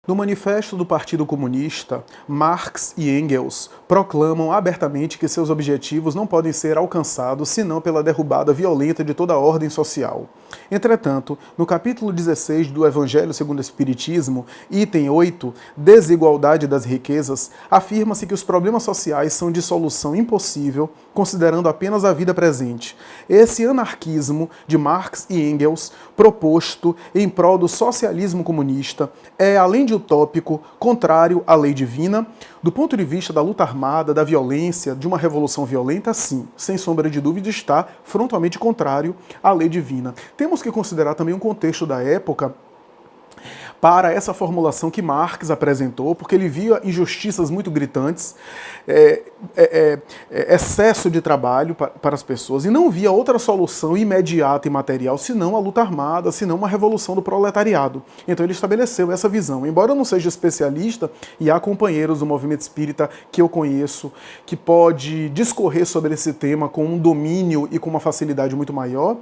No Manifesto do Partido Comunista, Marx e Engels proclamam abertamente que seus objetivos não podem ser alcançados senão pela derrubada violenta de toda a ordem social. Entretanto, no capítulo 16 do Evangelho segundo o Espiritismo, item 8, Desigualdade das riquezas, afirma-se que os problemas sociais são de solução impossível, considerando apenas a vida presente. Esse anarquismo de Marx e Engels, proposto em prol do socialismo comunista, é, além de utópico, contrário à lei divina. Do ponto de vista da luta armada, da violência, de uma revolução violenta, sim, sem sombra de dúvida, está frontalmente contrário à lei divina. Temos que considerar também um contexto da época para essa formulação que Marx apresentou, porque ele via injustiças muito gritantes, excesso de trabalho para as pessoas, e não via outra solução imediata e material senão a luta armada, senão uma revolução do proletariado. Então ele estabeleceu essa visão. Embora eu não seja especialista, e há companheiros do movimento espírita que eu conheço, que pode discorrer sobre esse tema com um domínio e com uma facilidade muito maior,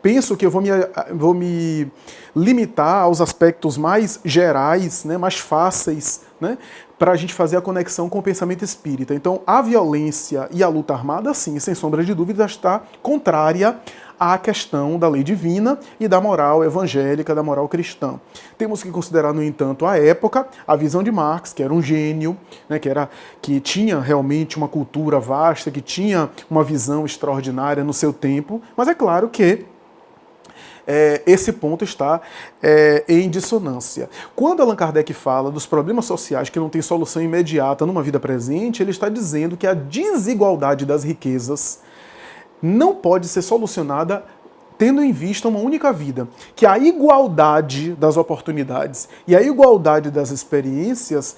penso que eu vou me limitar aos aspectos mais gerais, né, mais fáceis, né, para a gente fazer a conexão com o pensamento espírita. Então, a violência e a luta armada, sim, sem sombra de dúvida, está contrária à questão da lei divina e da moral evangélica, da moral cristã. Temos que considerar, no entanto, a época, a visão de Marx, que era um gênio, né, que tinha realmente uma cultura vasta, que tinha uma visão extraordinária no seu tempo, mas é claro que esse ponto está em dissonância. Quando Allan Kardec fala dos problemas sociais que não têm solução imediata numa vida presente, ele está dizendo que a desigualdade das riquezas não pode ser solucionada tendo em vista uma única vida, que a igualdade das oportunidades e a igualdade das experiências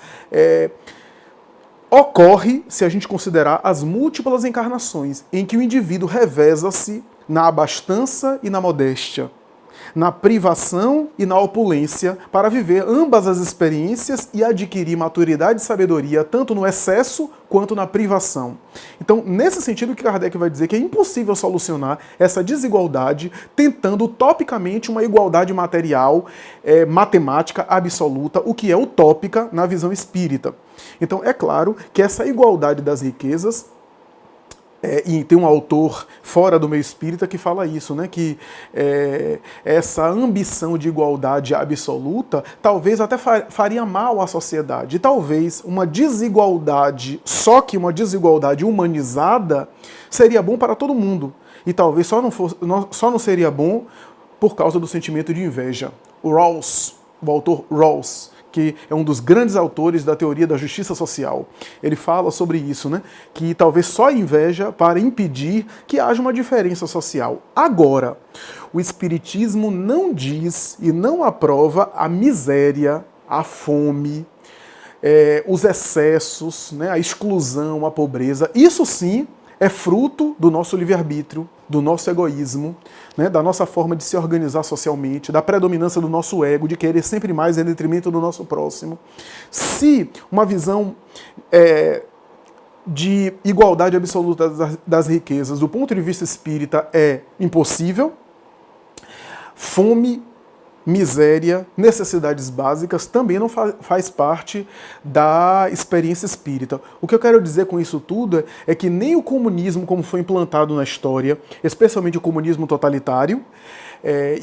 ocorre se a gente considerar as múltiplas encarnações em que o indivíduo reveza-se na abastança e na modéstia, na privação e na opulência, para viver ambas as experiências e adquirir maturidade e sabedoria, tanto no excesso quanto na privação. Então, nesse sentido que Kardec vai dizer que é impossível solucionar essa desigualdade tentando utopicamente uma igualdade material, matemática absoluta, o que é utópica na visão espírita. Então, é claro que essa igualdade das riquezas, e tem um autor fora do meio espírita que fala isso, né? Que essa ambição de igualdade absoluta talvez até faria mal à sociedade. E talvez uma desigualdade, só que uma desigualdade humanizada, seria bom para todo mundo. E talvez só não seria bom por causa do sentimento de inveja. O Rawls, o autor Rawls, que é um dos grandes autores da teoria da justiça social. Ele fala sobre isso, né? Que talvez só inveja para impedir que haja uma diferença social. Agora, o Espiritismo não diz e não aprova a miséria, a fome, os excessos, né? A exclusão, a pobreza. Isso sim é fruto do nosso livre-arbítrio, do nosso egoísmo, né, da nossa forma de se organizar socialmente, da predominância do nosso ego, de querer sempre mais em detrimento do nosso próximo. Se uma visão de igualdade absoluta das riquezas do ponto de vista espírita é impossível, fome, miséria, necessidades básicas também não faz parte da experiência espírita. O que eu quero dizer com isso tudo é que nem o comunismo, como foi implantado na história, especialmente o comunismo totalitário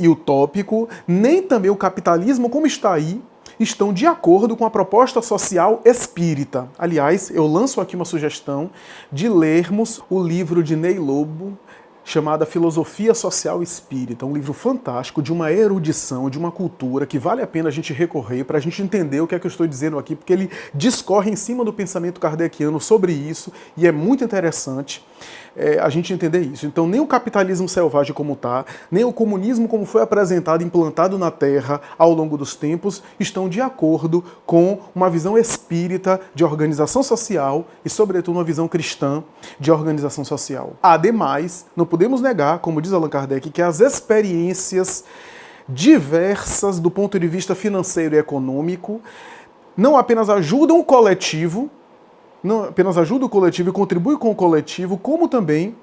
e utópico, nem também o capitalismo, como está aí, estão de acordo com a proposta social espírita. Aliás, eu lanço aqui uma sugestão de lermos o livro de Ney Lobo, chamada Filosofia Social Espírita, um livro fantástico, de uma erudição, de uma cultura que vale a pena a gente recorrer para a gente entender o que é que eu estou dizendo aqui, porque ele discorre em cima do pensamento kardeciano sobre isso e é muito interessante a gente entender isso. Então, nem o capitalismo selvagem como está, nem o comunismo como foi apresentado, implantado na Terra ao longo dos tempos, estão de acordo com uma visão espírita de organização social e, sobretudo, uma visão cristã de organização social. Ademais, não podemos negar, como diz Allan Kardec, que as experiências diversas do ponto de vista financeiro e econômico não apenas ajudam o coletivo, e contribuem com o coletivo, como também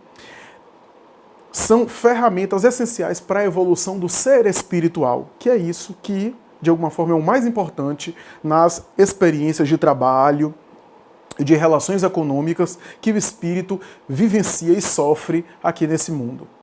são ferramentas essenciais para a evolução do ser espiritual, que é isso que de alguma forma, é o mais importante nas experiências de trabalho, de relações econômicas que o espírito vivencia e sofre aqui nesse mundo.